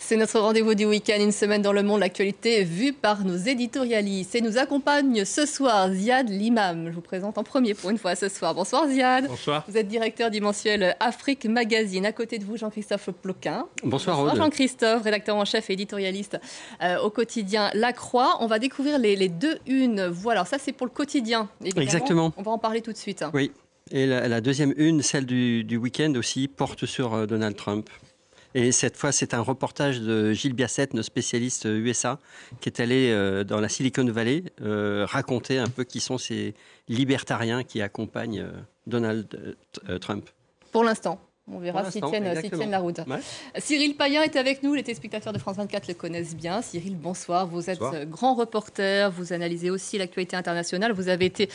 C'est notre rendez-vous du week-end, une semaine dans le monde, l'actualité vue par nos éditorialistes. Et nous accompagne ce soir Ziad Limam. Je vous présente en premier pour une fois ce soir. Bonsoir Ziad. Bonsoir. Vous êtes directeur du mensuel Afrique Magazine. À côté de vous, Jean-Christophe Ploquin. Bonsoir Aude. Jean-Christophe, rédacteur en chef et éditorialiste au quotidien La Croix. On va découvrir les deux unes. Voilà, ça c'est pour le quotidien. Évidemment. Exactement. On va en parler tout de suite. Oui. Et la deuxième une, celle du week-end aussi, porte sur Donald Trump. Et cette fois, c'est un reportage de Gilles Biassette, notre spécialiste USA, qui est allé dans la Silicon Valley raconter un peu qui sont ces libertariens qui accompagnent Donald Trump. Pour l'instant. On verra s'ils tiennent la route. Ouais. Cyril Payen est avec nous. Les téléspectateurs de France 24 le connaissent bien. Cyril, bonsoir. Vous êtes grand reporter. Vous analysez aussi l'actualité internationale. Vous avez été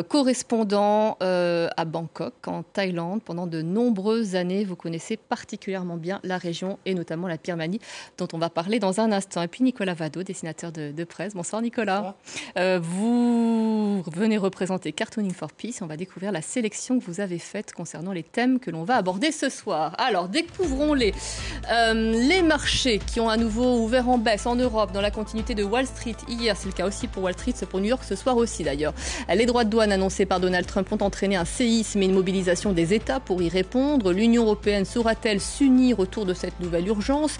correspondant à Bangkok, en Thaïlande, pendant de nombreuses années. Vous connaissez particulièrement bien la région et notamment la Birmanie, dont on va parler dans un instant. Et puis Nicolas Vado, dessinateur de presse. Bonsoir Nicolas. Vous venez représenter Cartooning for Peace. On va découvrir la sélection que vous avez faite concernant les thèmes que l'on va aborder ce soir. Alors, découvrons-les. Les marchés qui ont à nouveau ouvert en baisse en Europe, dans la continuité de Wall Street hier. C'est le cas aussi pour Wall Street, c'est pour New York ce soir aussi d'ailleurs. Les droits de douane annoncés par Donald Trump ont entraîné un séisme et une mobilisation des États pour y répondre. L'Union européenne saura-t-elle s'unir autour de cette nouvelle urgence?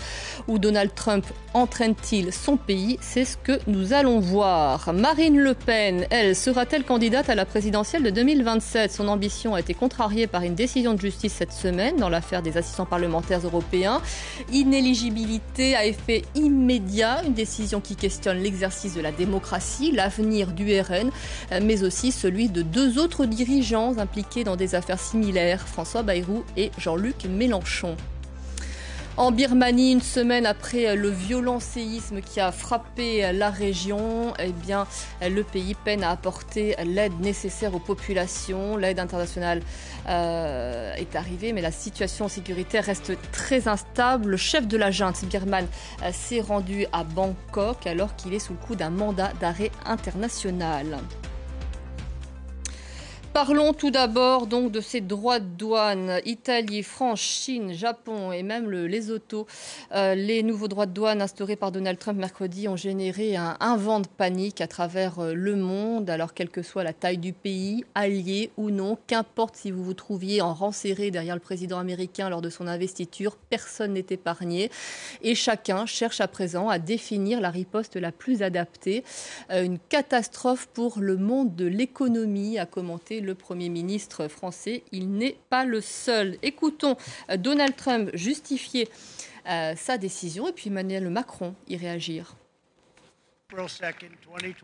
Ou Donald Trump entraîne-t-il son pays? C'est ce que nous allons voir. Marine Le Pen, elle, sera-t-elle candidate à la présidentielle de 2027? Son ambition a été contrariée par une décision de justice cette semaine dans l'affaire des assistants parlementaires européens. Inéligibilité à effet immédiat, une décision qui questionne l'exercice de la démocratie, l'avenir du RN, mais aussi celui de deux autres dirigeants impliqués dans des affaires similaires, François Bayrou et Jean-Luc Mélenchon. En Birmanie, une semaine après le violent séisme qui a frappé la région, eh bien, le pays peine à apporter l'aide nécessaire aux populations. L'aide internationale est arrivée, mais la situation sécuritaire reste très instable. Le chef de la junte birmane s'est rendu à Bangkok alors qu'il est sous le coup d'un mandat d'arrêt international. Parlons tout d'abord donc de ces droits de douane. Italie, France, Chine, Japon et même le Lesotho. Les nouveaux droits de douane instaurés par Donald Trump mercredi ont généré un vent de panique à travers le monde. Alors quelle que soit la taille du pays, allié ou non, qu'importe si vous vous trouviez en rang serré derrière le président américain lors de son investiture, personne n'est épargné. Et chacun cherche à présent à définir la riposte la plus adaptée. Une catastrophe pour le monde de l'économie, a commenté le Premier ministre français. Il n'est pas le seul. Écoutons Donald Trump justifier sa décision et puis Emmanuel Macron y réagir.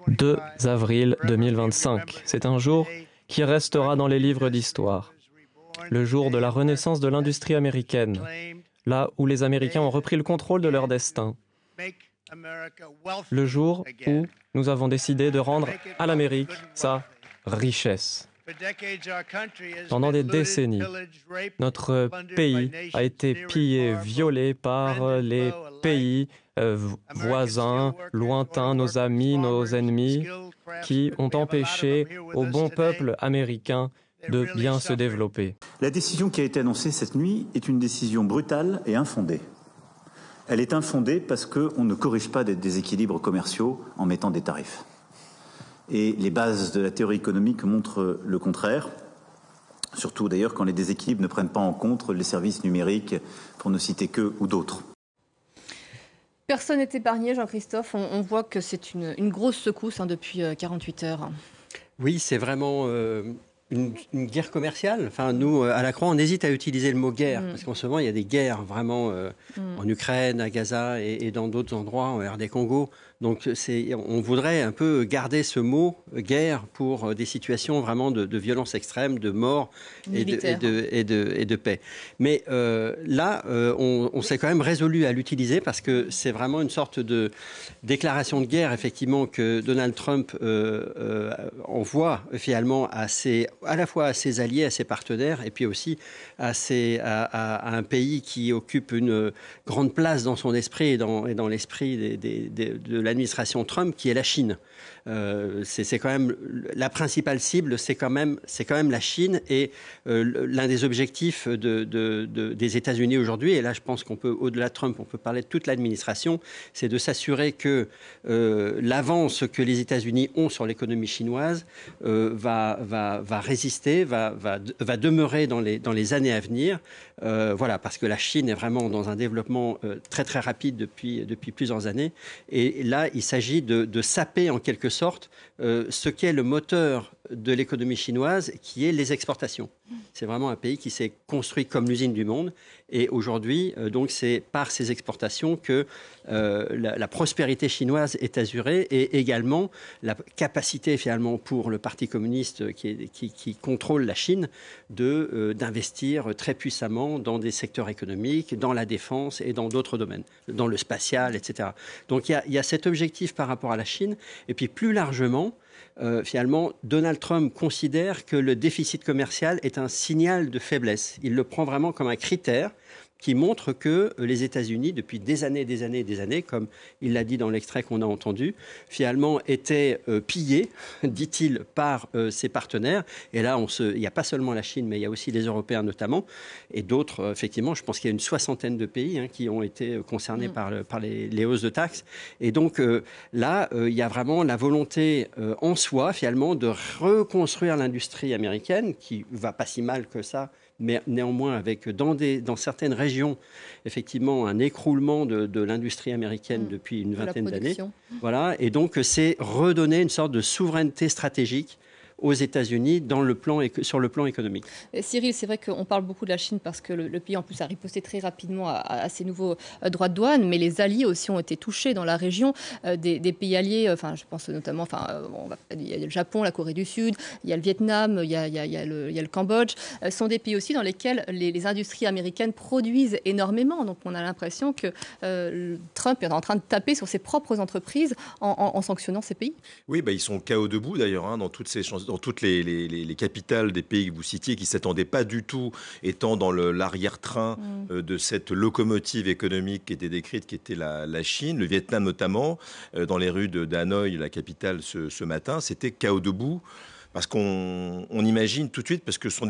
2 avril 2025, c'est un jour qui restera dans les livres d'histoire. Le jour de la renaissance de l'industrie américaine, là où les Américains ont repris le contrôle de leur destin. Le jour où nous avons décidé de rendre à l'Amérique sa richesse. Pendant des décennies, notre pays a été pillé, violé par les pays voisins, lointains, nos amis, nos ennemis, qui ont empêché au bon peuple américain de bien se développer. La décision qui a été annoncée cette nuit est une décision brutale et infondée. Elle est infondée parce qu'on ne corrige pas des déséquilibres commerciaux en mettant des tarifs. Et les bases de la théorie économique montrent le contraire, surtout d'ailleurs quand les déséquilibres ne prennent pas en compte les services numériques, pour ne citer qu'eux ou d'autres. Personne n'est épargné, Jean-Christophe. On voit que c'est une grosse secousse depuis 48 heures. Oui, c'est vraiment une guerre commerciale. Enfin, nous, à La Croix, on hésite à utiliser le mot guerre, parce qu'en ce moment, il y a des guerres vraiment en Ukraine, à Gaza et dans d'autres endroits, en RD Congo. Donc, on voudrait un peu garder ce mot guerre pour des situations vraiment de violence extrême, de mort et de paix. Mais là, on s'est quand même résolu à l'utiliser parce que c'est vraiment une sorte de déclaration de guerre, effectivement, que Donald Trump envoie finalement à ses à la fois à ses alliés, à ses partenaires, et puis aussi à un pays qui occupe une grande place dans son esprit et dans l'esprit de l'administration Trump, qui est la Chine. C'est quand même la principale cible, c'est quand même la Chine, et l'un des objectifs des États-Unis aujourd'hui, et là je pense qu'on peut, au-delà de Trump, on peut parler de toute l'administration, c'est de s'assurer que l'avance que les États-Unis ont sur l'économie chinoise va résister, va demeurer dans les années à venir. Voilà, parce que la Chine est vraiment dans un développement très très rapide depuis plusieurs années, et là il s'agit de saper en quelque sorte ce qu'est le moteur de l'économie chinoise, qui est les exportations. C'est vraiment un pays qui s'est construit comme l'usine du monde, et aujourd'hui, donc, c'est par ces exportations que la prospérité chinoise est assurée, et également la capacité finalement pour le Parti communiste qui contrôle la Chine d'investir très puissamment dans des secteurs économiques, dans la défense et dans d'autres domaines, dans le spatial, etc. Donc il y a cet objectif par rapport à la Chine, et puis plus largement, finalement, Donald Trump considère que le déficit commercial est un signal de faiblesse. Il le prend vraiment comme un critère qui montre que les États-Unis, depuis des années, comme il l'a dit dans l'extrait qu'on a entendu, finalement étaient pillés, dit-il, par ses partenaires. Et là, il n'y a pas seulement la Chine, mais il y a aussi les Européens notamment, et d'autres, effectivement. Je pense qu'il y a une 60aine de pays qui ont été concernés par les hausses de taxes. Et donc là, il y a vraiment la volonté en soi, finalement, de reconstruire l'industrie américaine, qui ne va pas si mal que ça, mais néanmoins avec dans certaines régions, effectivement, un écroulement de l'industrie américaine depuis une vingtaine d'années. Voilà, et donc c'est redonner une sorte de souveraineté stratégique aux États-Unis sur le plan économique. Cyril, c'est vrai qu'on parle beaucoup de la Chine parce que le pays en plus a riposté très rapidement à ces nouveaux droits de douane, mais les alliés aussi ont été touchés dans la région, des pays alliés, je pense notamment, il y a le Japon, la Corée du Sud, il y a le Vietnam, il y a le Cambodge, sont des pays aussi dans lesquels les industries américaines produisent énormément. Donc on a l'impression que Trump est en train de taper sur ses propres entreprises en sanctionnant ces pays. Oui, ils sont KO debout d'ailleurs, dans toutes les capitales des pays que vous citiez, qui ne s'attendaient pas du tout, étant dans l'arrière-train de cette locomotive économique qui était décrite, qui était la Chine, le Vietnam notamment, dans les rues d'Hanoï, la capitale, ce matin, c'était KO debout, parce qu'on imagine tout de suite, parce que ce sont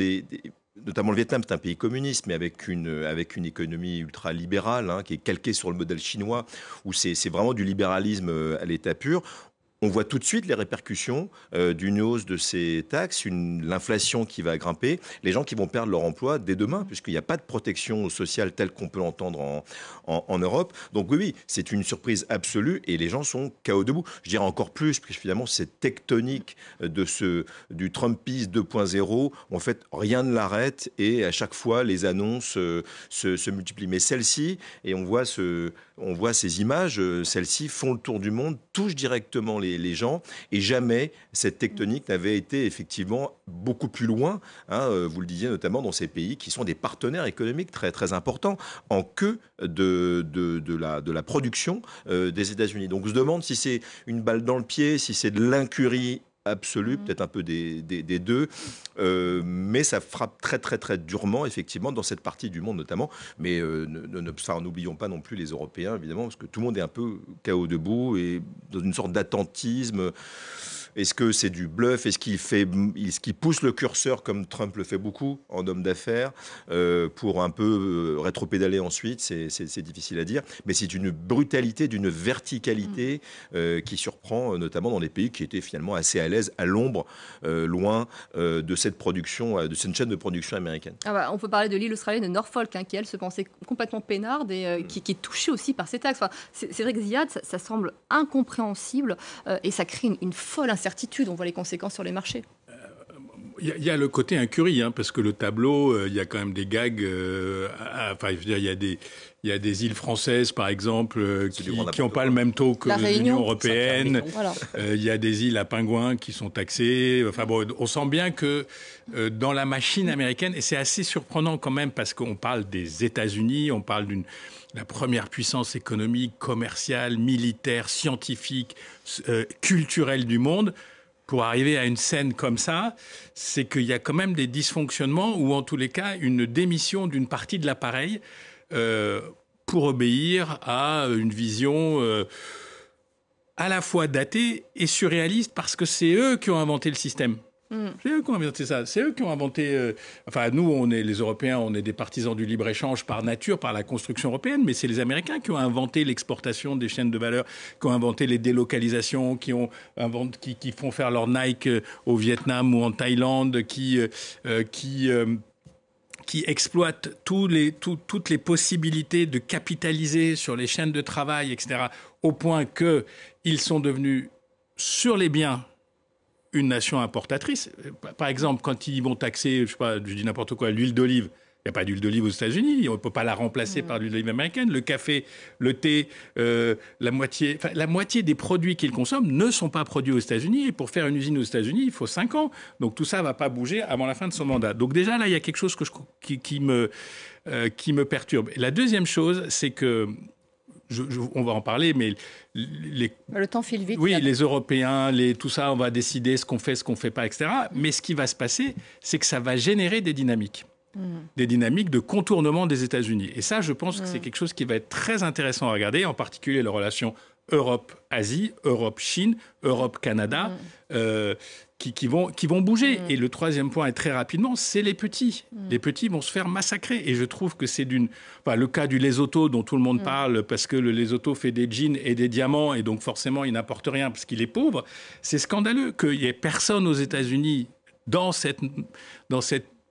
notamment le Vietnam, c'est un pays communiste, mais avec une économie ultra-libérale, qui est calquée sur le modèle chinois, où c'est vraiment du libéralisme à l'état pur. On voit tout de suite les répercussions d'une hausse de ces taxes, l'inflation qui va grimper, les gens qui vont perdre leur emploi dès demain, puisqu'il n'y a pas de protection sociale telle qu'on peut l'entendre en Europe. Donc oui, c'est une surprise absolue, et les gens sont KO debout. Je dirais encore plus, puisque finalement, cette tectonique du Trumpisme 2.0, en fait, rien ne l'arrête, et à chaque fois, les annonces se multiplient. Mais celle-ci, et on voit ces images, celles-ci font le tour du monde, touchent directement les gens, et jamais cette tectonique n'avait été effectivement beaucoup plus loin, vous le disiez, notamment dans ces pays qui sont des partenaires économiques très, très importants, en queue de la production des États-Unis. Donc on se demande si c'est une balle dans le pied, si c'est de l'incurie absolue, peut-être un peu des deux, mais ça frappe très très très durement effectivement dans cette partie du monde notamment, mais n'oublions pas non plus les Européens évidemment, parce que tout le monde est un peu KO debout et dans une sorte d'attentisme. Est-ce que c'est du bluff? Est-ce qu'il pousse le curseur, comme Trump le fait beaucoup en homme d'affaires, pour un peu rétropédaler ensuite? C'est difficile à dire. Mais c'est une brutalité, d'une verticalité qui surprend, notamment dans des pays qui étaient finalement assez à l'aise, à l'ombre, loin de cette production, de cette chaîne de production américaine. On peut parler de l'île australienne de Norfolk, qui elle se pensait complètement peinarde et qui est touchée aussi par ces taxes. C'est vrai que Ziad, ça semble incompréhensible et ça crée une folle incertitude. On voit les conséquences sur les marchés. Il y a le côté incurie, parce que le tableau, il y a quand même des gags. Il y a des îles françaises, par exemple, qui n'ont pas le même taux que l'Union européenne. Voilà. Il y a des îles à pingouins qui sont taxées. On sent bien que dans la machine américaine, et c'est assez surprenant quand même, parce qu'on parle des États-Unis, on parle la première puissance économique, commerciale, militaire, scientifique, culturelle du monde. pour arriver à une scène comme ça, c'est qu'il y a quand même des dysfonctionnements ou en tous les cas une démission d'une partie de l'appareil pour obéir à une vision à la fois datée et surréaliste parce que c'est eux qui ont inventé le système. C'est eux qui ont inventé ça. C'est eux qui ont inventé... nous, les Européens, on est des partisans du libre-échange par nature, par la construction européenne, mais c'est les Américains qui ont inventé l'exportation des chaînes de valeur, qui ont inventé les délocalisations, qui font faire leur Nike au Vietnam ou en Thaïlande, qui exploitent toutes les possibilités de capitaliser sur les chaînes de travail, etc., au point qu'ils sont devenus, sur les biens, une nation importatrice. Par exemple, quand ils vont taxer, je dis n'importe quoi, l'huile d'olive, il n'y a pas d'huile d'olive aux États-Unis, on ne peut pas la remplacer par l'huile d'olive américaine. Le café, le thé, la moitié des produits qu'ils consomment ne sont pas produits aux États-Unis. Et pour faire une usine aux États-Unis, il faut 5 ans. Donc tout ça ne va pas bouger avant la fin de son mandat. Donc déjà, là, il y a quelque chose qui me perturbe. Et la deuxième chose, c'est que on va en parler, mais le temps file vite. Oui, les Européens, tout ça, on va décider ce qu'on fait pas, etc. Mais ce qui va se passer, c'est que ça va générer des dynamiques. Des dynamiques de contournement des États-Unis. Et ça, je pense que c'est quelque chose qui va être très intéressant à regarder, en particulier les relations Europe-Asie, Europe-Chine, Europe-Canada, qui vont bouger. Et le troisième point, et très rapidement, c'est les petits. Les petits vont se faire massacrer. Et je trouve que c'est le cas du Lesotho dont tout le monde parle, parce que le Lesotho fait des jeans et des diamants, et donc forcément, il n'apporte rien parce qu'il est pauvre. C'est scandaleux qu'il n'y ait personne aux États-Unis dans cette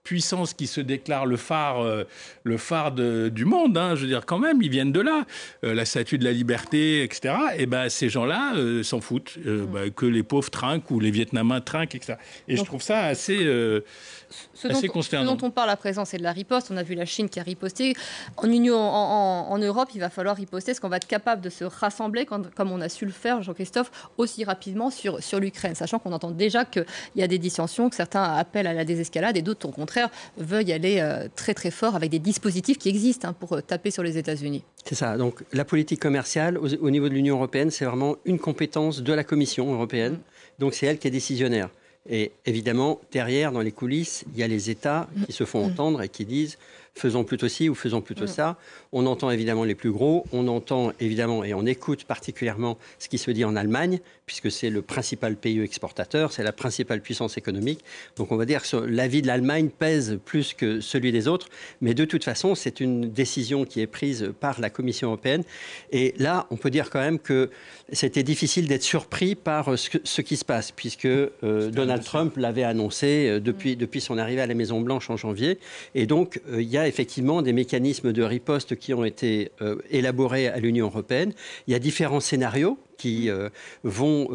puissance qui se déclare le phare du monde, hein. Je veux dire, quand même, ils viennent de là. La statue de la liberté, etc. Et ces gens-là s'en foutent, que les pauvres trinquent ou les Vietnamiens trinquent, etc. Et donc, je trouve ça assez consternant. Ce dont on parle à présent, c'est de la riposte. On a vu la Chine qui a riposté. En Europe, il va falloir riposter. Est-ce qu'on va être capable de se rassembler, comme on a su le faire, Jean-Christophe, aussi rapidement sur l'Ukraine, sachant qu'on entend déjà qu'il y a des dissensions, que certains appellent à la désescalade et d'autres, au contraire, veuillent aller très très fort avec des dispositifs qui existent pour taper sur les États-Unis. C'est ça. Donc la politique commerciale au niveau de l'Union européenne, c'est vraiment une compétence de la Commission européenne. Donc c'est elle qui est décisionnaire. Et évidemment, derrière, dans les coulisses, il y a les États qui se font entendre et qui disent faisons plutôt ci ou faisons plutôt ça. On entend évidemment les plus gros, on entend évidemment et on écoute particulièrement ce qui se dit en Allemagne, puisque c'est le principal pays exportateur, c'est la principale puissance économique. Donc on va dire que l'avis de l'Allemagne pèse plus que celui des autres, mais de toute façon, c'est une décision qui est prise par la Commission européenne. Et là, on peut dire quand même que c'était difficile d'être surpris par ce qui se passe, puisque Donald Trump l'avait annoncé depuis son arrivée à la Maison-Blanche en janvier. Et donc, il y a effectivement des mécanismes de riposte qui ont été élaborés à l'Union européenne. Il y a différents scénarios qui vont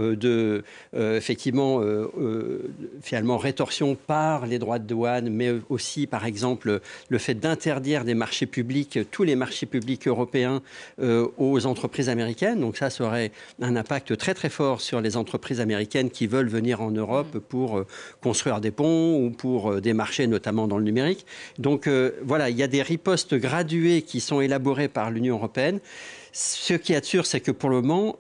finalement rétorsion par les droits de douane, mais aussi, par exemple, le fait d'interdire des marchés publics, tous les marchés publics européens aux entreprises américaines. Donc ça aurait un impact très très fort sur les entreprises américaines qui veulent venir en Europe pour construire des ponts ou pour des marchés, notamment dans le numérique. Donc voilà, il y a des ripostes graduées qui sont élaborées par l'Union européenne. Ce qui est sûr, c'est que pour le moment,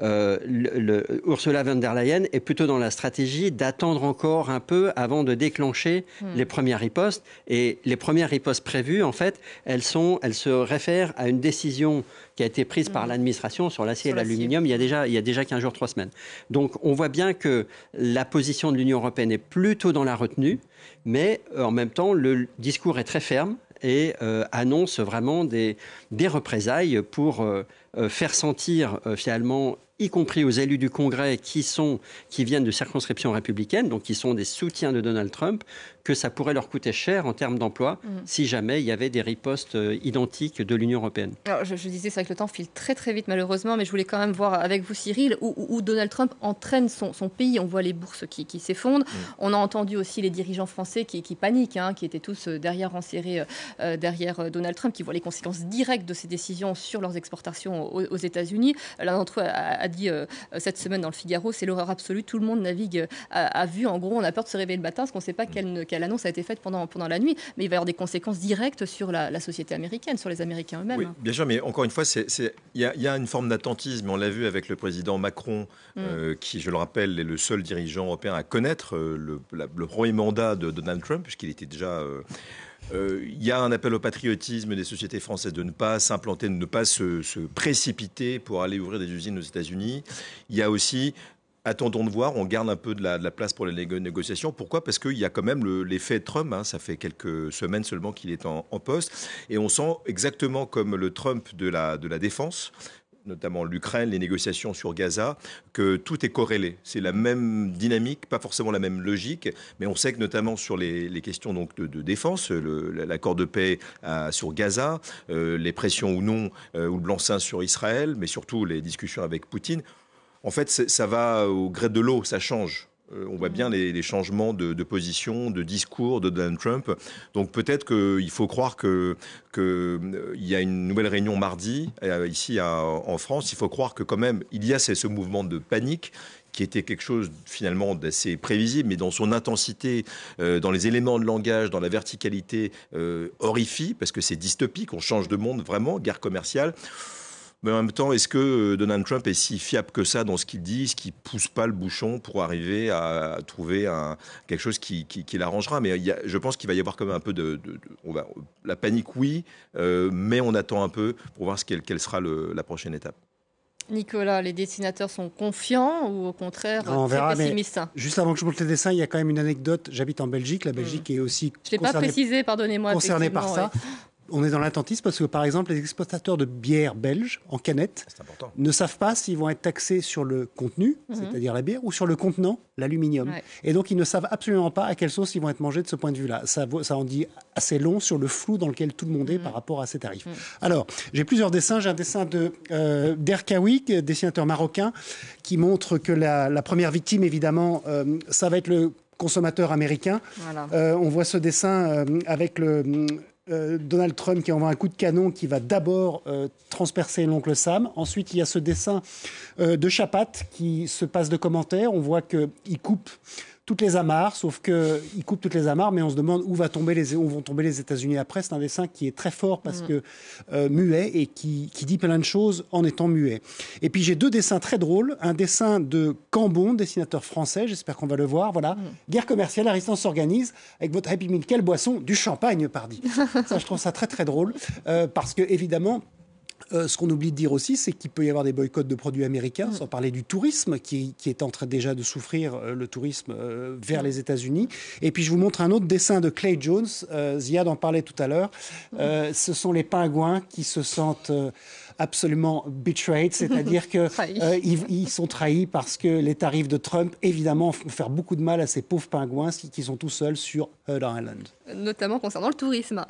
Ursula von der Leyen est plutôt dans la stratégie d'attendre encore un peu avant de déclencher les premières ripostes. Et les premières ripostes prévues, en fait, elles se réfèrent à une décision qui a été prise par l'administration sur l'acier et l'aluminium il y a déjà 15 jours, 3 semaines. Donc on voit bien que la position de l'Union européenne est plutôt dans la retenue, mais en même temps, le discours est très ferme et annonce vraiment des représailles pour faire sentir finalement, y compris aux élus du Congrès qui viennent de circonscriptions républicaines, donc qui sont des soutiens de Donald Trump, que ça pourrait leur coûter cher en termes d'emploi si jamais il y avait des ripostes identiques de l'Union européenne. Alors, je disais, c'est vrai que le temps file très très vite malheureusement, mais je voulais quand même voir avec vous, Cyril, où Donald Trump entraîne son pays. On voit les bourses qui s'effondrent. On a entendu aussi les dirigeants français qui paniquent, qui étaient tous derrière derrière Donald Trump, qui voient les conséquences directes de ces décisions sur leurs exportations aux États-Unis. L'un d'entre eux a dit cette semaine dans le Figaro, c'est l'horreur absolue. Tout le monde navigue à vue. En gros, on a peur de se réveiller le matin parce qu'on ne sait pas quelle puisque l'annonce a été faite pendant la nuit, mais il va y avoir des conséquences directes sur la société américaine, sur les Américains eux-mêmes. Oui, bien sûr, mais encore une fois, il y a une forme d'attentisme. On l'a vu avec le président Macron, qui, je le rappelle, est le seul dirigeant européen à connaître le premier mandat de Donald Trump, puisqu'il était déjà... il y a un appel au patriotisme des sociétés françaises de ne pas s'implanter, de ne pas se précipiter pour aller ouvrir des usines aux États-Unis. Il y a aussi... Attendons de voir, on garde un peu de la place pour les négociations. Pourquoi ? Parce qu'il y a quand même l'effet Trump, ça fait quelques semaines seulement qu'il est en poste, et on sent exactement comme le Trump de la défense, notamment l'Ukraine, les négociations sur Gaza, que tout est corrélé. C'est la même dynamique, pas forcément la même logique, mais on sait que notamment sur les questions donc de défense, l'accord de paix sur Gaza, les pressions ou non, ou le blanc-seing sur Israël, mais surtout les discussions avec Poutine, en fait, ça va au gré de l'eau, ça change. On voit bien les changements de position, de discours de Donald Trump. Donc peut-être qu'il faut croire qu'il y a une nouvelle réunion mardi, ici en France. Il faut croire que quand même, il y a ce mouvement de panique qui était quelque chose finalement d'assez prévisible, mais dans son intensité, dans les éléments de langage, dans la verticalité, horrifie, parce que c'est dystopique, on change de monde vraiment, guerre commerciale. Mais en même temps, est-ce que Donald Trump est si fiable que ça dans ce qu'il dit, est-ce qu'il ne pousse pas le bouchon pour arriver à trouver quelque chose qui l'arrangera ? Mais je pense qu'il va y avoir quand même un peu la panique, oui, mais on attend un peu pour voir quelle sera la prochaine étape. Nicolas, les dessinateurs sont confiants ou au contraire très pessimistes ? Juste avant que je monte les dessins, il y a quand même une anecdote. J'habite en Belgique. La Belgique est aussi je l'ai pas précisé, pardonnez-moi. Concernée par ça. Ouais. On est dans l'attentisme parce que, par exemple, les exportateurs de bière belge en canette ne savent pas s'ils vont être taxés sur le contenu, c'est-à-dire la bière, ou sur le contenant, l'aluminium. Ouais. Et donc, ils ne savent absolument pas à quelle sauce ils vont être mangés de ce point de vue-là. Ça en dit assez long sur le flou dans lequel tout le monde est par rapport à ces tarifs. Alors, j'ai plusieurs dessins. J'ai un dessin d'Erkawi, dessinateur marocain, qui montre que la première victime, évidemment, ça va être le consommateur américain. Voilà. On voit ce dessin avec Donald Trump qui envoie un coup de canon qui va d'abord transpercer l'oncle Sam. Ensuite, il y a ce dessin de Chapat qui se passe de commentaires. On voit qu'il coupe toutes les amarres, sauf qu'il coupe toutes les amarres, mais on se demande où vont tomber les États-Unis après. C'est un dessin qui est très fort parce que muet et qui dit plein de choses en étant muet. Et puis j'ai deux dessins très drôles. Un dessin de Cambon, dessinateur français, j'espère qu'on va le voir. Voilà. Guerre commerciale, la résistance s'organise avec votre Happy Meal. Quelle boisson ? Du champagne, pardi. Ça, je trouve ça très très drôle parce que évidemment. Ce qu'on oublie de dire aussi, c'est qu'il peut y avoir des boycotts de produits américains, sans parler du tourisme qui est en train déjà de souffrir, le tourisme vers les États-Unis. Et puis je vous montre un autre dessin de Clay Jones, Ziad en parlait tout à l'heure. Ce sont les pingouins qui se sentent absolument betrayed, c'est-à-dire qu'ils sont trahis parce que les tarifs de Trump, évidemment, font faire beaucoup de mal à ces pauvres pingouins qui sont tout seuls sur Heard Island. Notamment concernant le tourisme.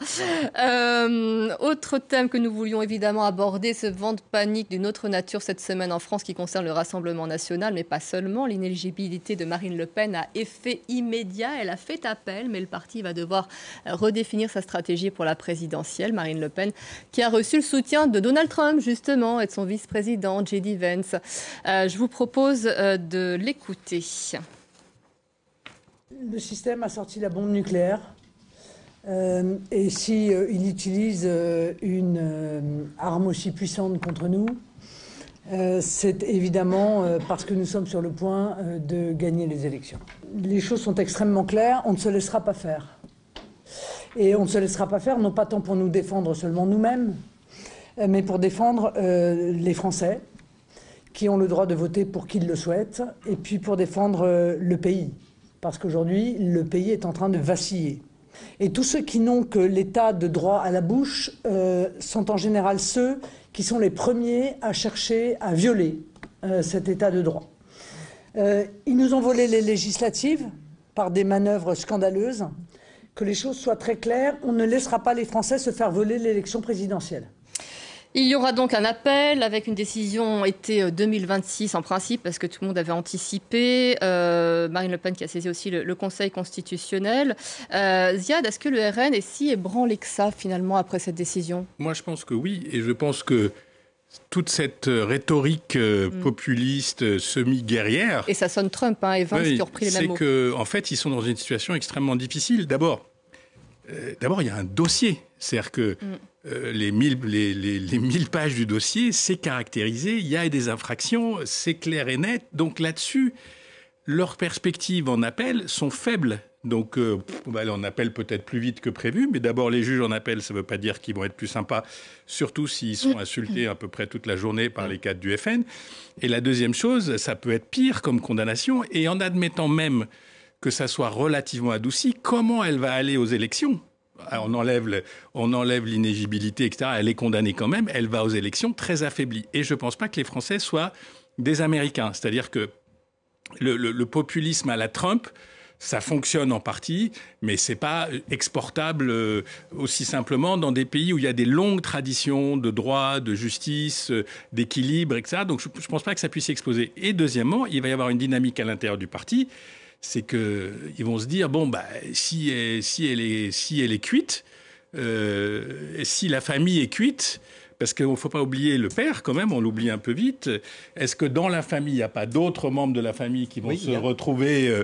Autre thème que nous voulions évidemment aborder, ce vent de panique d'une autre nature cette semaine en France qui concerne le Rassemblement national, mais pas seulement. L'inéligibilité de Marine Le Pen a effet immédiat. Elle a fait appel, mais le parti va devoir redéfinir sa stratégie pour la présidentielle. Marine Le Pen qui a reçu le soutien de Donald Trump, justement, et de son vice-président, J.D. Vance. Je vous propose de l'écouter. Le système a sorti la bombe nucléaire. Et si il utilise une arme aussi puissante contre nous, c'est évidemment parce que nous sommes sur le point de gagner les élections. Les choses sont extrêmement claires, on ne se laissera pas faire. Et on ne se laissera pas faire, non pas tant pour nous défendre seulement nous-mêmes, mais pour défendre les Français qui ont le droit de voter pour qui ils le souhaitent, et puis pour défendre le pays. Parce qu'aujourd'hui, le pays est en train de vaciller. Et tous ceux qui n'ont que l'état de droit à la bouche sont en général ceux qui sont les premiers à chercher à violer cet état de droit. Ils nous ont volé les législatives par des manœuvres scandaleuses. Que les choses soient très claires, on ne laissera pas les Français se faire voler l'élection présidentielle. Il y aura donc un appel avec une décision été 2026 en principe, parce que tout le monde avait anticipé. Marine Le Pen qui a saisi aussi le Conseil constitutionnel. Ziad, est-ce que le RN est si ébranlé que ça, finalement, après cette décision ? Moi, je pense que oui. Et je pense que toute cette rhétorique populiste, semi-guerrière. Et ça sonne Trump et Vance qui ont repris les mêmes mots. C'est qu'en fait, ils sont dans une situation extrêmement difficile. D'abord, il y a un dossier. C'est-à-dire que les 1000 pages du dossier, c'est caractérisé, il y a des infractions, c'est clair et net. Donc là-dessus, leurs perspectives en appel sont faibles. Donc, on va aller en appel peut-être plus vite que prévu, mais d'abord, les juges en appel, ça ne veut pas dire qu'ils vont être plus sympas, surtout s'ils sont insultés à peu près toute la journée par les cadres du FN. Et la deuxième chose, ça peut être pire comme condamnation, et en admettant même que ça soit relativement adouci, comment elle va aller aux élections ? On enlève l'inéligibilité, etc. Elle est condamnée quand même, elle va aux élections très affaiblie. Et je ne pense pas que les Français soient des Américains. C'est-à-dire que le populisme à la Trump, ça fonctionne en partie, mais c'est pas exportable aussi simplement dans des pays où il y a des longues traditions de droit, de justice, d'équilibre, etc. Donc je pense pas que ça puisse exploser. Et deuxièmement, il va y avoir une dynamique à l'intérieur du parti, c'est que ils vont se dire si elle est cuite, si la famille est cuite. Parce qu'il ne faut pas oublier le père, quand même, on l'oublie un peu vite. Est-ce que dans la famille, il n'y a pas d'autres membres de la famille qui vont se retrouver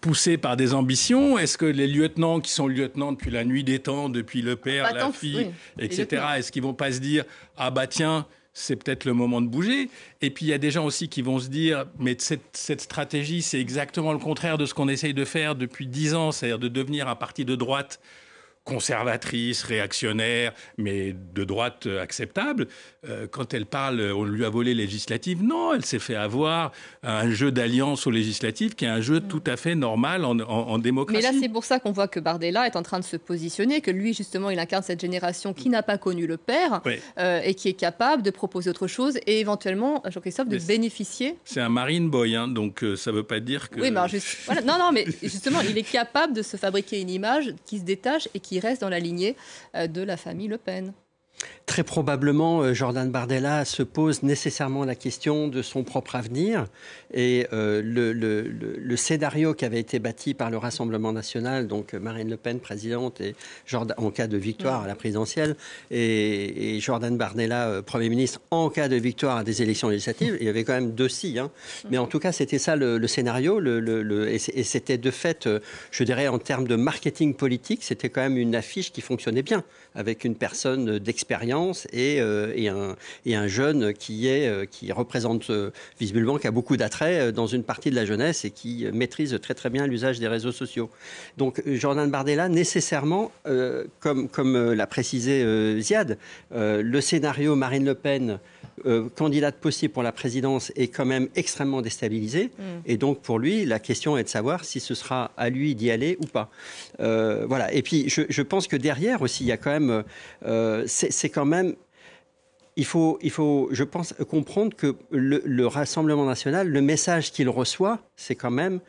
poussés par des ambitions ? Est-ce que les lieutenants qui sont lieutenants depuis la nuit des temps, depuis le père, la fille, etc., est-ce qu'ils ne vont pas se dire « Ah bah tiens, c'est peut-être le moment de bouger ?» Et puis il y a des gens aussi qui vont se dire « Mais cette stratégie, c'est exactement le contraire de ce qu'on essaye de faire depuis 10 ans, c'est-à-dire de devenir un parti de droite conservatrice, réactionnaire, mais de droite acceptable. Quand elle parle, on lui a volé les législatives. Non, elle s'est fait avoir un jeu d'alliance aux législatives qui est un jeu tout à fait normal en démocratie. Mais là, c'est pour ça qu'on voit que Bardella est en train de se positionner, que lui, justement, il incarne cette génération qui n'a pas connu le père et qui est capable de proposer autre chose et éventuellement, Jean-Christophe, de bénéficier. C'est un marine boy, donc ça ne veut pas dire que... Oui, mais voilà. Non, mais justement, il est capable de se fabriquer une image qui se détache et qui reste dans la lignée de la famille Le Pen. Très probablement, Jordan Bardella se pose nécessairement la question de son propre avenir. Et le scénario qui avait été bâti par le Rassemblement national, donc Marine Le Pen présidente et en cas de victoire à la présidentielle, et Jordan Bardella Premier ministre en cas de victoire à des élections législatives, il y avait quand même 2 si. Mais en tout cas, c'était ça le scénario. Et c'était de fait, je dirais, en termes de marketing politique, c'était quand même une affiche qui fonctionnait bien, avec une personne d'expérience et un jeune qui représente visiblement, qui a beaucoup d'attrait dans une partie de la jeunesse et qui maîtrise très très bien l'usage des réseaux sociaux. Donc Jordan Bardella, nécessairement, comme l'a précisé Ziad, le scénario Marine Le Pen candidate possible pour la présidence est quand même extrêmement déstabilisé. Et donc pour lui, la question est de savoir si ce sera à lui d'y aller ou pas. Voilà. Et puis je pense que derrière aussi, il y a quand même... c'est quand même... Il faut, je pense, comprendre que le Rassemblement national, le message qu'il reçoit, c'est quand même...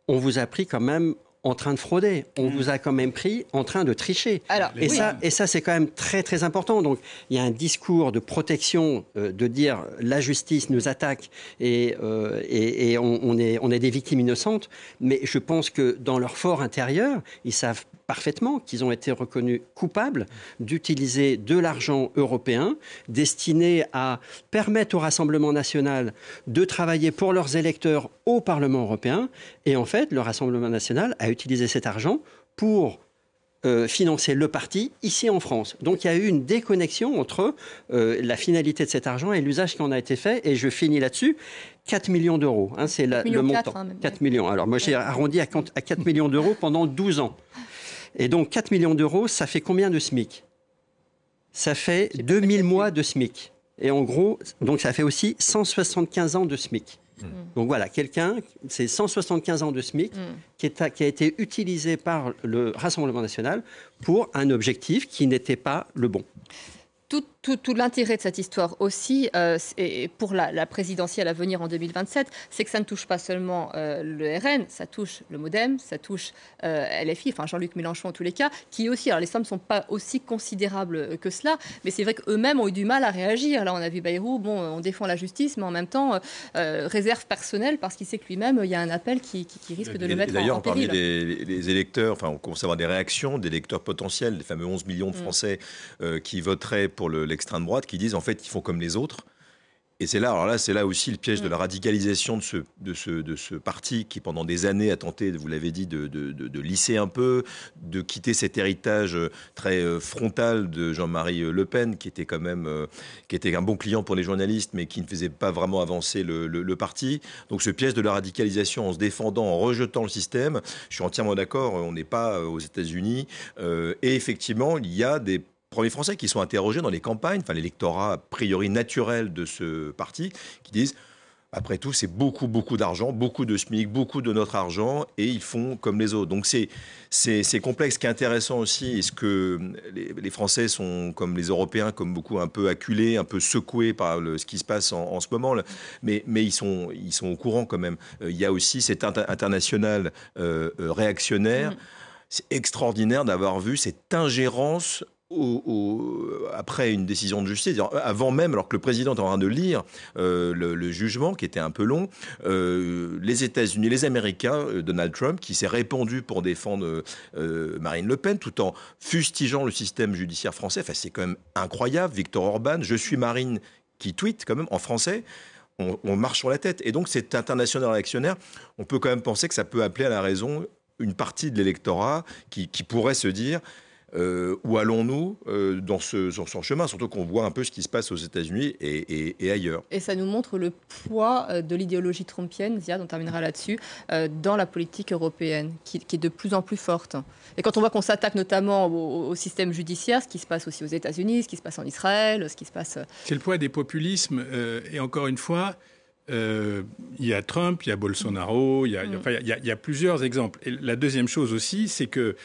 On vous a pris quand même en train de frauder. On vous a quand même pris en train de tricher. Alors, et ça, c'est quand même très, très important. Donc, il y a un discours de protection, de dire la justice nous attaque et on est des victimes innocentes. Mais je pense que dans leur fort intérieur, ils savent parfaitement qu'ils ont été reconnus coupables d'utiliser de l'argent européen destiné à permettre au Rassemblement national de travailler pour leurs électeurs au Parlement européen. Et en fait, le Rassemblement national a utilisé cet argent pour financer le parti ici en France. Donc il y a eu une déconnexion entre la finalité de cet argent et l'usage qui en a été fait. Et je finis là-dessus. 4 millions d'euros, c'est le montant. 4 millions. Alors moi j'ai arrondi à 4 millions d'euros pendant 12 ans. Et donc 4 millions d'euros, ça fait combien de SMIC ? Ça fait 2000 mois de SMIC. Et en gros, donc ça fait aussi 175 ans de SMIC. Donc voilà, c'est 175 ans de SMIC qui a été utilisé par le Rassemblement national pour un objectif qui n'était pas le bon. Tout l'intérêt de cette histoire aussi, et pour la présidentielle à venir en 2027, c'est que ça ne touche pas seulement le RN, ça touche le MoDem, ça touche LFI, enfin Jean-Luc Mélenchon en tous les cas, qui aussi, alors les sommes ne sont pas aussi considérables que cela, mais c'est vrai qu'eux-mêmes ont eu du mal à réagir. Là, on a vu Bayrou, on défend la justice, mais en même temps, réserve personnelle, parce qu'il sait que lui-même, il y a un appel qui risque de le mettre en péril. D'ailleurs, parmi les électeurs, on commence à avoir des réactions d'électeurs potentiels, les fameux 11 millions de Français qui voteraient pour l'ex d'extrême droite qui disent en fait ils font comme les autres. Et c'est là aussi le piège de la radicalisation de ce parti qui, pendant des années, a tenté, vous l'avez dit, de lisser un peu, de quitter cet héritage très frontal de Jean-Marie Le Pen, qui était quand même qui était un bon client pour les journalistes, mais qui ne faisait pas vraiment avancer le parti. Donc ce piège de la radicalisation en se défendant, en rejetant le système, je suis entièrement d'accord, on n'est pas aux États-Unis. Et effectivement, il y a des premiers Français qui sont interrogés dans les campagnes, enfin l'électorat a priori naturel de ce parti, qui disent après tout c'est beaucoup d'argent, beaucoup de SMIC, beaucoup de notre argent et ils font comme les autres. Donc c'est complexe. Ce qui est intéressant aussi, est-ce que les Français sont comme les Européens, comme beaucoup un peu acculés, un peu secoués par ce qui se passe en ce moment, mais ils sont au courant quand même. Il y a aussi cet international réactionnaire. C'est extraordinaire d'avoir vu cette ingérence après une décision de justice, avant même, alors que le président est en train de lire le jugement, qui était un peu long, les États-Unis, les Américains, Donald Trump, qui s'est répandu pour défendre Marine Le Pen, tout en fustigeant le système judiciaire français. Enfin, c'est quand même incroyable. Victor Orban, je suis Marine, qui tweet quand même en français. On marche sur la tête. Et donc, cet international réactionnaire, on peut quand même penser que ça peut appeler à la raison une partie de l'électorat qui pourrait se dire où allons-nous sur son chemin, surtout qu'on voit un peu ce qui se passe aux États-Unis et ailleurs. Et ça nous montre le poids de l'idéologie trumpienne, Ziad, on terminera là-dessus, dans la politique européenne, qui est de plus en plus forte. Et quand on voit qu'on s'attaque notamment au système judiciaire, ce qui se passe aussi aux États-Unis, ce qui se passe en Israël, ce qui se passe... C'est le poids des populismes, et encore une fois... il y a Trump, il y a Bolsonaro, il y a plusieurs exemples. Et la deuxième chose aussi, c'est que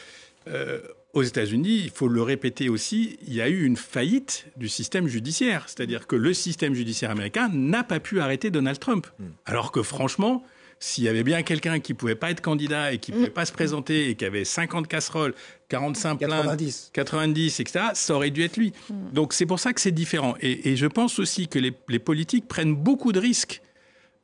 aux États-Unis, il faut le répéter aussi, il y a eu une faillite du système judiciaire. C'est-à-dire que le système judiciaire américain n'a pas pu arrêter Donald Trump. Alors que franchement, s'il y avait bien quelqu'un qui ne pouvait pas être candidat et qui ne pouvait pas se présenter et qui avait 50 casseroles, 45 plaintes, 90, etc., ça aurait dû être lui. Donc c'est pour ça que c'est différent. Et je pense aussi que les politiques prennent beaucoup de risques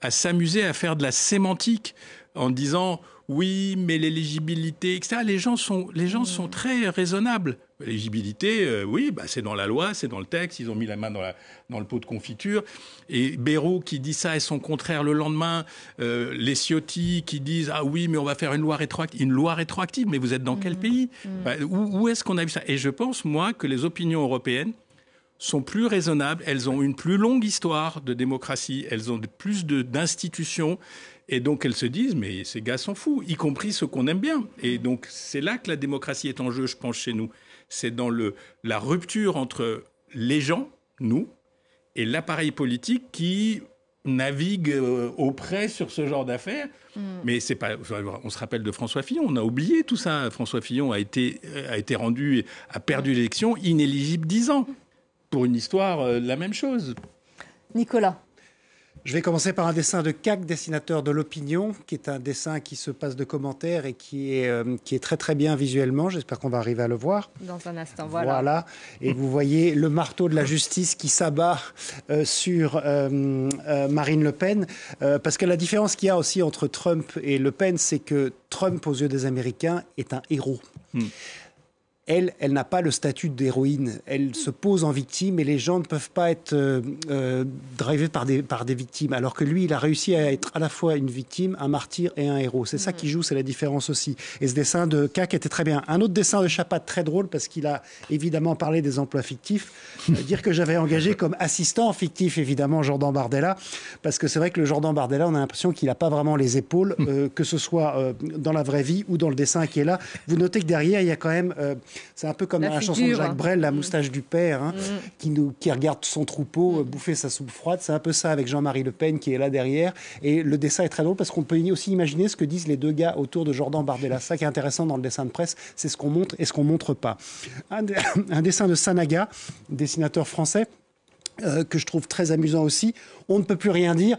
à s'amuser à faire de la sémantique en disant oui, mais l'éligibilité, etc. Les gens sont très raisonnables. L'éligibilité, oui, c'est dans la loi, c'est dans le texte, ils ont mis la main dans le pot de confiture. Et Bayrou qui dit ça et son contraire le lendemain, les Ciotti qui disent ah oui, mais on va faire une loi rétroactive. Une loi rétroactive, mais vous êtes dans quel pays ? Où est-ce qu'on a vu ça ? Et je pense, moi, que les opinions européennes sont plus raisonnables, elles ont une plus longue histoire de démocratie, elles ont plus d'institutions, et donc elles se disent, mais ces gars sont fous, y compris ceux qu'on aime bien. Et donc c'est là que la démocratie est en jeu, je pense, chez nous. C'est dans la rupture entre les gens, nous, et l'appareil politique qui navigue auprès sur ce genre d'affaires. Mais c'est pas. On se rappelle de François Fillon, on a oublié tout ça. François Fillon a été rendu, a perdu l'élection, inéligible 10 ans. Pour une histoire, la même chose. Nicolas. Je vais commencer par un dessin de Cac, dessinateur de l'opinion, qui est un dessin qui se passe de commentaires et qui est très très bien visuellement. J'espère qu'on va arriver à le voir. Dans un instant, voilà. Et vous voyez le marteau de la justice qui s'abat sur Marine Le Pen. Parce que la différence qu'il y a aussi entre Trump et Le Pen, c'est que Trump, aux yeux des Américains, est un héros. Elle n'a pas le statut d'héroïne. Elle se pose en victime et les gens ne peuvent pas être drivés par des victimes. Alors que lui, il a réussi à être à la fois une victime, un martyr et un héros. C'est ça qui joue, c'est la différence aussi. Et ce dessin de Cac était très bien. Un autre dessin de Chapat très drôle parce qu'il a évidemment parlé des emplois fictifs. Dire que j'avais engagé comme assistant fictif, évidemment, Jordan Bardella. Parce que c'est vrai que le Jordan Bardella, on a l'impression qu'il n'a pas vraiment les épaules, que ce soit dans la vraie vie ou dans le dessin qui est là. Vous notez que derrière, il y a quand même... c'est un peu comme dans la chanson de Jacques Brel, la moustache du père, qui regarde son troupeau bouffer sa soupe froide. C'est un peu ça avec Jean-Marie Le Pen qui est là derrière. Et le dessin est très drôle parce qu'on peut aussi imaginer ce que disent les deux gars autour de Jordan Bardella. Ça qui est intéressant dans le dessin de presse, c'est ce qu'on montre et ce qu'on montre pas. Un dessin de Sanaga, dessinateur français, que je trouve très amusant aussi. On ne peut plus rien dire.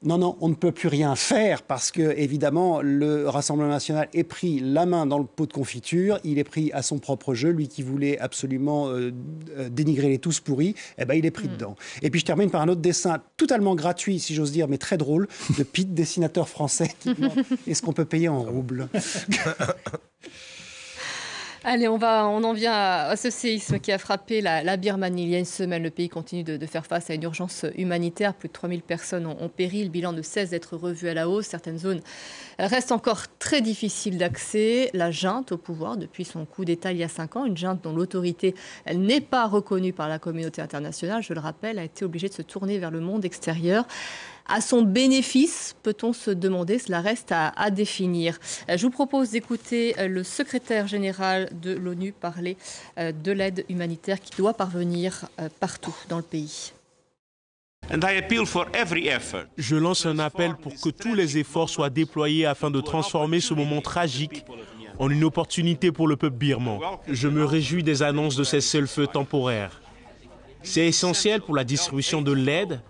Non, on ne peut plus rien faire parce que, évidemment, le Rassemblement national est pris la main dans le pot de confiture. Il est pris à son propre jeu. Lui qui voulait absolument dénigrer les tous pourris, il est pris dedans. Et puis, je termine par un autre dessin totalement gratuit, si j'ose dire, mais très drôle, de Pete, dessinateur français, qui demande est-ce qu'on peut payer en roubles ? Allez, on en vient à ce séisme qui a frappé la Birmanie. Il y a une semaine, le pays continue de faire face à une urgence humanitaire. Plus de 3000 personnes ont péri. Le bilan ne cesse d'être revu à la hausse. Certaines zones restent encore très difficiles d'accès. La junte au pouvoir depuis son coup d'État il y a 5 ans, une junte dont l'autorité n'est pas reconnue par la communauté internationale, je le rappelle, a été obligée de se tourner vers le monde extérieur. À son bénéfice, peut-on se demander, cela reste à définir. Je vous propose d'écouter le secrétaire général de l'ONU parler de l'aide humanitaire qui doit parvenir partout dans le pays. Je lance un appel pour que tous les efforts soient déployés afin de transformer ce moment tragique en une opportunité pour le peuple birman. Je me réjouis des annonces de ces cessez-le-feu temporaires. C'est essentiel pour la distribution de l'aide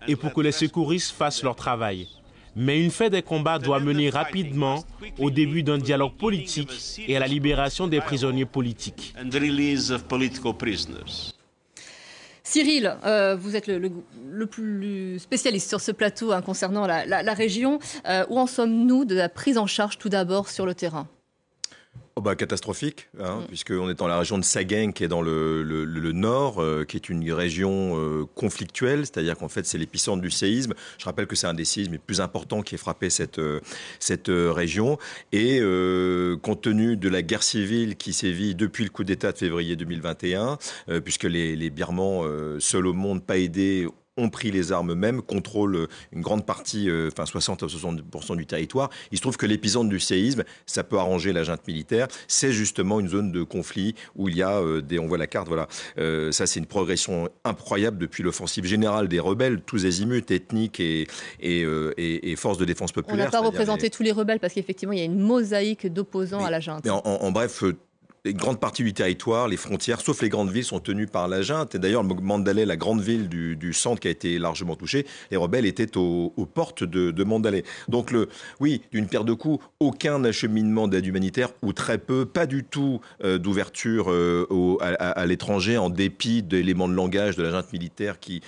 et pour que les secouristes fassent leur travail. Mais une fin des combats doit mener rapidement au début d'un dialogue politique et à la libération des prisonniers politiques. Cyril, vous êtes le plus spécialiste sur ce plateau concernant la région. Où en sommes-nous de la prise en charge tout d'abord sur le terrain ? Catastrophique, puisqu'on est dans la région de Sagaing, qui est dans le nord, qui est une région conflictuelle, c'est-à-dire qu'en fait c'est l'épicentre du séisme. Je rappelle que c'est un des séismes les plus importants qui ait frappé cette région. Et compte tenu de la guerre civile qui sévit depuis le coup d'État de février 2021, puisque les Birmans, seuls au monde, pas aidés, ont pris les armes eux-mêmes, contrôlent une grande partie, 60 à 70% du territoire. Il se trouve que l'épicentre du séisme, ça peut arranger la junte militaire, c'est justement une zone de conflit où il y a on voit la carte, voilà. Ça, c'est une progression incroyable depuis l'offensive générale des rebelles, tous azimuts, ethniques et forces de défense populaire. On n'a pas représenté tous les rebelles parce qu'effectivement, il y a une mosaïque d'opposants à la junte. Mais en bref, une grande partie du territoire, les frontières, sauf les grandes villes, sont tenues par la junte. Et d'ailleurs, Mandalay, la grande ville du centre qui a été largement touchée, les rebelles étaient aux portes de Mandalay. Donc, oui, d'une pierre deux coups, aucun acheminement d'aide humanitaire, ou très peu, pas du tout d'ouverture à l'étranger, en dépit d'éléments de langage de la junte militaire qui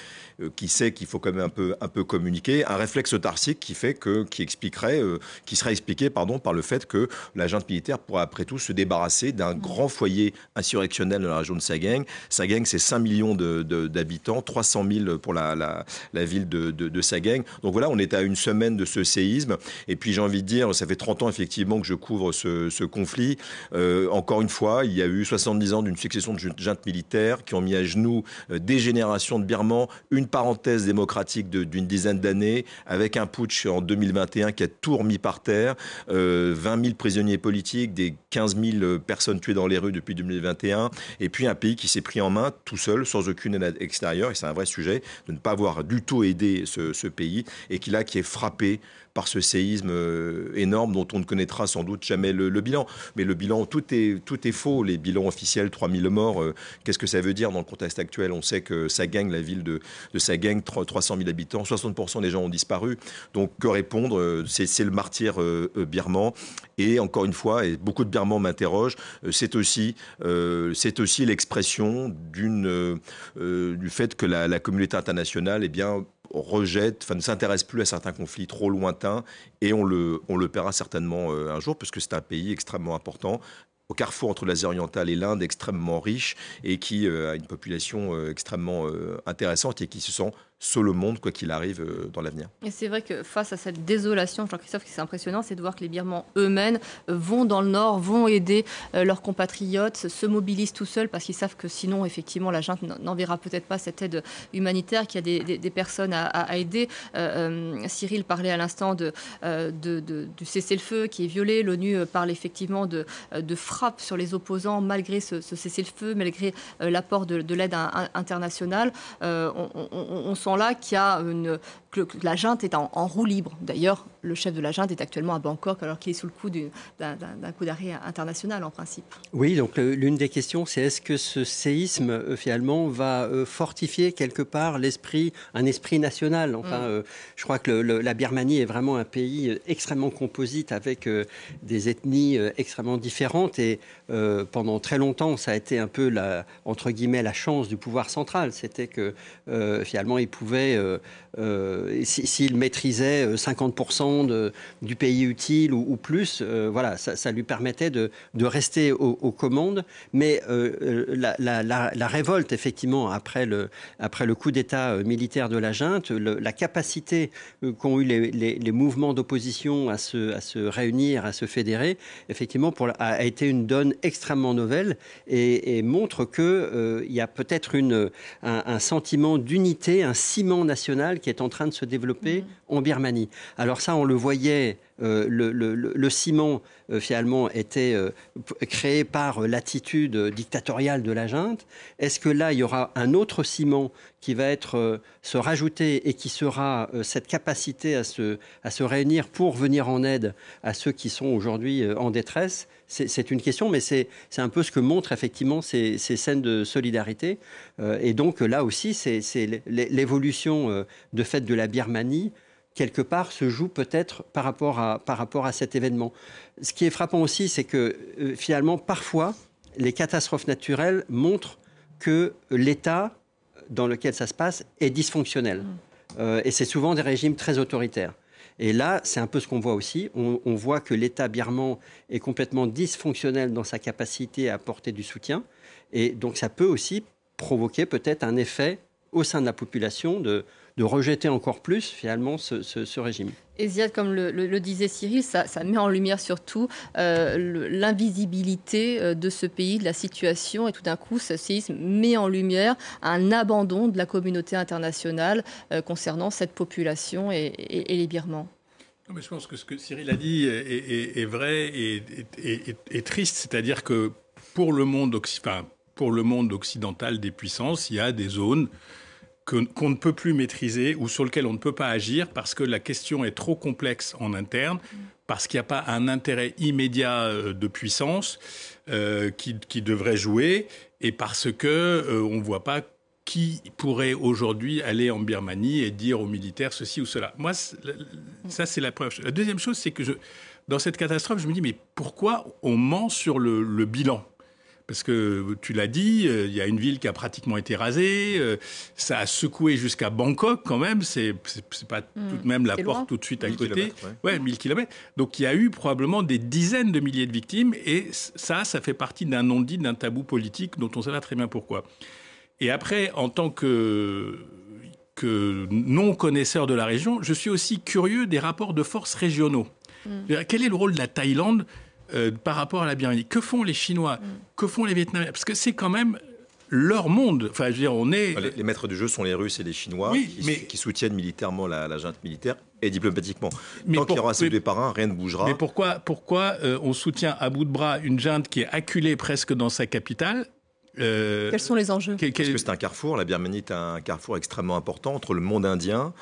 sait qu'il faut quand même un peu communiquer. Un réflexe autarcique qui serait expliqué par le fait que la junte militaire pourrait après tout se débarrasser d'un grand foyer insurrectionnel dans la région de Sagaing. Sagaing, c'est 5 millions d'habitants, 300 000 pour la ville de Sagaing. Donc voilà, on est à une semaine de ce séisme. Et puis j'ai envie de dire, ça fait 30 ans effectivement que je couvre ce conflit. Encore une fois, il y a eu 70 ans d'une succession de juntes militaires qui ont mis à genoux des générations de Birmans, une parenthèse démocratique d'une dizaine d'années, avec un putsch en 2021 qui a tout remis par terre, 20 000 prisonniers politiques, des 15 000 personnes tuées dans les rues depuis 2021, et puis un pays qui s'est pris en main tout seul, sans aucune aide extérieure, et c'est un vrai sujet, de ne pas avoir du tout aidé ce pays, et qui est frappé par ce séisme énorme dont on ne connaîtra sans doute jamais le bilan. Mais le bilan, tout est faux. Les bilans officiels, 3000 morts, qu'est-ce que ça veut dire dans le contexte actuel ? On sait que Sagaing, la ville de Sagaing, 300 000 habitants, 60% des gens ont disparu. Donc que répondre ? C'est le martyr birman. Et encore une fois, et beaucoup de Birmans m'interrogent, c'est aussi l'expression du fait que la communauté internationale, ne s'intéresse plus à certains conflits trop lointains, et on le paiera certainement un jour, parce que c'est un pays extrêmement important, au carrefour entre l'Asie orientale et l'Inde, extrêmement riche, et qui a une population extrêmement intéressante, et qui se sent seul au monde, quoi qu'il arrive dans l'avenir. Et c'est vrai que face à cette désolation, Jean-Christophe, ce qui est impressionnant, c'est de voir que les Birmans eux-mêmes vont dans le nord, vont aider leurs compatriotes, se mobilisent tout seuls parce qu'ils savent que sinon, effectivement, la junte n'enverra peut-être pas cette aide humanitaire, qu'il y a des personnes à aider. Cyril parlait à l'instant du cessez-le-feu qui est violé. L'ONU parle effectivement de frappes sur les opposants malgré ce cessez-le-feu, malgré l'apport de l'aide internationale. On sent là que la junte est en roue libre. D'ailleurs, le chef de la junte est actuellement à Bangkok alors qu'il est sous le coup d'un coup d'arrêt international en principe. Oui, donc l'une des questions, c'est est-ce que ce séisme finalement va fortifier quelque part un esprit national. Enfin, je crois que la Birmanie est vraiment un pays extrêmement composite avec des ethnies extrêmement différentes, et pendant très longtemps, ça a été un peu entre guillemets la chance du pouvoir central. C'était que finalement, il pouvait s'il maîtrisait 50% du pays utile ou plus, voilà, ça lui permettait de rester aux commandes. Mais la révolte, effectivement, après le coup d'État militaire de la junte, la capacité qu'ont eu les mouvements d'opposition à se réunir, à se fédérer, effectivement, a été une donne extrêmement nouvelle et montre qu'il y a peut-être un sentiment d'unité, un ciment national qui est en train de se développer en Birmanie. Alors ça, on le voyait, le ciment, finalement, était créé par l'attitude dictatoriale de la junte. Est-ce que là, il y aura un autre ciment qui va se rajouter et qui sera cette capacité à se réunir pour venir en aide à ceux qui sont aujourd'hui en détresse? C'est une question, mais c'est un peu ce que montrent effectivement ces scènes de solidarité. Et donc là aussi, c'est l'évolution de fait de la Birmanie, quelque part, se joue peut-être par rapport à cet événement. Ce qui est frappant aussi, c'est que finalement, parfois, les catastrophes naturelles montrent que l'État dans lequel ça se passe est dysfonctionnel. Et c'est souvent des régimes très autoritaires. Et là, c'est un peu ce qu'on voit aussi. On voit que l'État birman est complètement dysfonctionnel dans sa capacité à apporter du soutien. Et donc, ça peut aussi provoquer peut-être un effet au sein de la population de rejeter encore plus, finalement, ce régime. Et Ziad, comme le disait Cyril, ça met en lumière surtout l'invisibilité de ce pays, de la situation. Et tout d'un coup, ce séisme met en lumière un abandon de la communauté internationale concernant cette population et les Birmans. Non, mais je pense que ce que Cyril a dit est vrai et triste. C'est-à-dire que pour le monde occidental des puissances, il y a des zones qu'on ne peut plus maîtriser ou sur lesquelles on ne peut pas agir parce que la question est trop complexe en interne, parce qu'il n'y a pas un intérêt immédiat de puissance qui devrait jouer et parce qu'on ne voit pas qui pourrait aujourd'hui aller en Birmanie et dire aux militaires ceci ou cela. Moi, ça, c'est la preuve. La deuxième chose, c'est que dans cette catastrophe, je me dis, mais pourquoi on ment sur le bilan ? Parce que, tu l'as dit, il y a une ville qui a pratiquement été rasée, ça a secoué jusqu'à Bangkok quand même, c'est pas tout de même la porte tout de suite à côté. 1000 kilomètres. Donc il y a eu probablement des dizaines de milliers de victimes et ça fait partie d'un non-dit, d'un tabou politique dont on sait pas très bien pourquoi. Et après, en tant que non-connaisseur de la région, je suis aussi curieux des rapports de force régionaux. Quel est le rôle de la Thaïlande par rapport à la Birmanie? Que font les Chinois? Que font les Vietnamiens? Parce que c'est quand même leur monde. Enfin, je veux dire, les maîtres du jeu sont les Russes et les Chinois qui soutiennent militairement la junte militaire et diplomatiquement. Tant qu'il y aura ces deux parrains, rien ne bougera. Mais pourquoi on soutient à bout de bras une junte qui est acculée presque dans sa capitale? Quels sont les enjeux? Parce que c'est un carrefour. La Birmanie est un carrefour extrêmement important entre le monde indien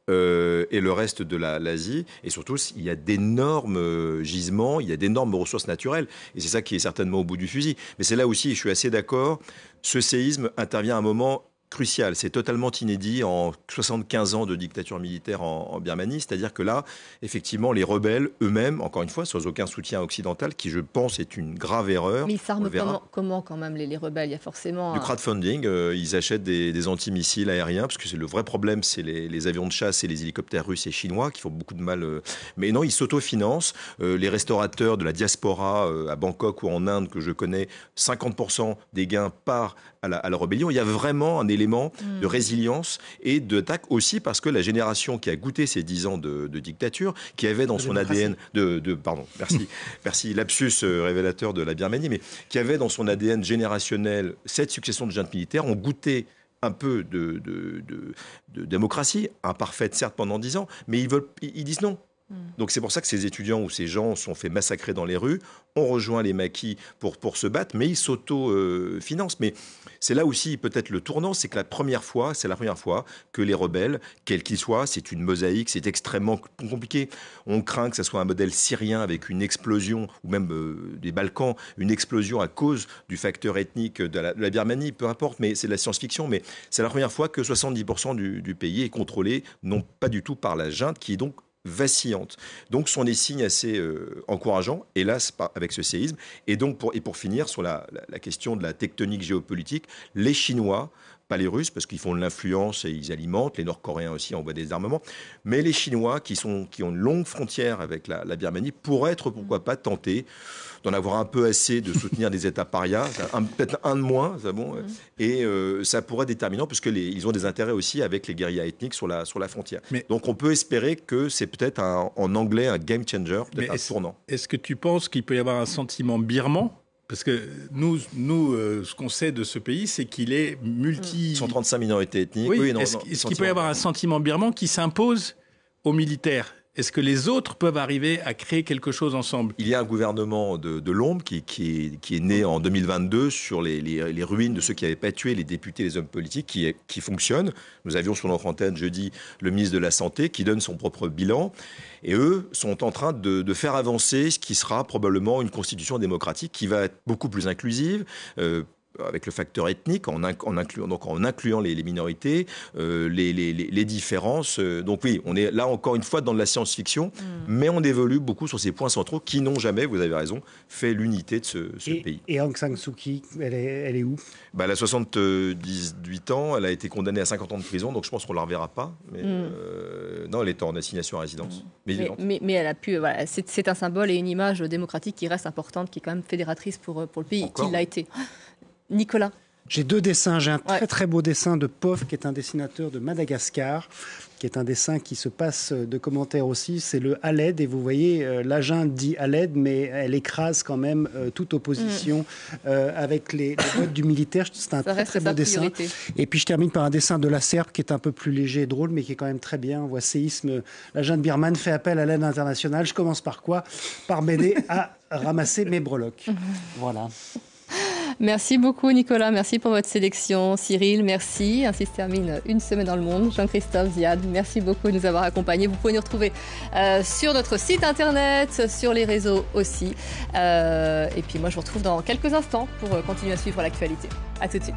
et le reste de l'Asie. Et surtout, il y a d'énormes gisements, il y a d'énormes ressources naturelles. Et c'est ça qui est certainement au bout du fusil. Mais c'est là aussi, je suis assez d'accord, ce séisme intervient à un moment crucial. C'est totalement inédit en 75 ans de dictature militaire en Birmanie. C'est-à-dire que là, effectivement, les rebelles eux-mêmes, encore une fois, sans aucun soutien occidental, qui je pense est une grave erreur. Mais ils s'arment comment quand même les rebelles? Il y a forcément du crowdfunding. Ils achètent des antimissiles aériens, parce que c'est le vrai problème, c'est les avions de chasse et les hélicoptères russes et chinois qui font beaucoup de mal. Mais non, ils s'autofinancent. Les restaurateurs de la diaspora à Bangkok ou en Inde, que je connais, 50% des gains partent à la rébellion. Il y a vraiment un élément de résilience et d'attaque aussi parce que la génération qui a goûté ces 10 ans de dictature, qui avait dans son ADN merci, lapsus révélateur de la Birmanie, mais qui avait dans son ADN générationnel cette succession de juntes militaires, ont goûté un peu de démocratie, imparfaite certes pendant 10 ans, mais ils disent non. Donc c'est pour ça que ces étudiants ou ces gens sont fait massacrer dans les rues, ont rejoint les maquis pour se battre, mais ils s'auto-financent. Mais c'est là aussi peut-être le tournant, c'est que c'est la première fois que les rebelles, quels qu'ils soient, c'est une mosaïque, c'est extrêmement compliqué. On craint que ce soit un modèle syrien avec une explosion, ou même des Balkans, une explosion à cause du facteur ethnique de la Birmanie, peu importe, mais c'est de la science-fiction. Mais c'est la première fois que 70% du pays est contrôlé, non pas du tout par la junte, qui est donc vacillante. Donc, ce sont des signes assez encourageants, hélas, avec ce séisme. Et donc, pour finir sur la question de la tectonique géopolitique, les Chinois pas les Russes, parce qu'ils font de l'influence et ils alimentent. Les Nord-Coréens aussi envoient des armements. Mais les Chinois, qui ont une longue frontière avec la Birmanie, pourraient être, pourquoi pas, tentés d'en avoir un peu assez de soutenir des États parias, peut-être un de moins, et ça pourrait être déterminant, puisqu'ils ont des intérêts aussi avec les guérillas ethniques sur la frontière. Donc on peut espérer que c'est peut-être en anglais un game changer, peut-être un tournant. Est-ce que tu penses qu'il peut y avoir un sentiment birman ? Parce que nous, ce qu'on sait de ce pays, c'est qu'il est 135 minorités ethniques. Oui, est-ce qu'il peut y avoir un sentiment birman qui s'impose aux militaires ? Est-ce que les autres peuvent arriver à créer quelque chose ensemble ? Il y a un gouvernement de l'ombre qui est né en 2022 sur les ruines de ceux qui n'avaient pas tué les députés et les hommes politiques, qui fonctionne. Nous avions sur notre antenne jeudi le ministre de la Santé qui donne son propre bilan. Et eux sont en train de faire avancer ce qui sera probablement une constitution démocratique qui va être beaucoup plus inclusive, avec le facteur ethnique, en incluant les minorités, les différences. Donc oui, on est là encore une fois dans de la science-fiction, mais on évolue beaucoup sur ces points centraux qui n'ont jamais, vous avez raison, fait l'unité de ce pays. Et Aung San Suu Kyi, elle est où ? Elle a 78 ans, elle a été condamnée à 50 ans de prison, donc je pense qu'on ne la reverra pas. Mais non, elle est en assignation à résidence. Mais elle a pu... Voilà, c'est un symbole et une image démocratique qui reste importante, qui est quand même fédératrice pour le pays, qui l'a été. Nicolas. J'ai 2 dessins. J'ai un très très beau dessin de Pov, qui est un dessinateur de Madagascar, qui est un dessin qui se passe de commentaires aussi. C'est le Haled, et vous voyez, la junte dit Haled, mais elle écrase quand même toute opposition avec les votes du militaire. C'est un très très beau dessin. Et puis je termine par un dessin de la Serbe qui est un peu plus léger et drôle, mais qui est quand même très bien. On voit séisme. La junte birmane fait appel à l'aide internationale. Je commence par quoi ? Par m'aider à ramasser mes breloques. Voilà. Merci beaucoup Nicolas, merci pour votre sélection. Cyril, merci. Ainsi se termine Une semaine dans le monde. Jean-Christophe, Ziad, merci beaucoup de nous avoir accompagnés. Vous pouvez nous retrouver sur notre site internet, sur les réseaux aussi. Et puis moi je vous retrouve dans quelques instants pour continuer à suivre l'actualité. À tout de suite.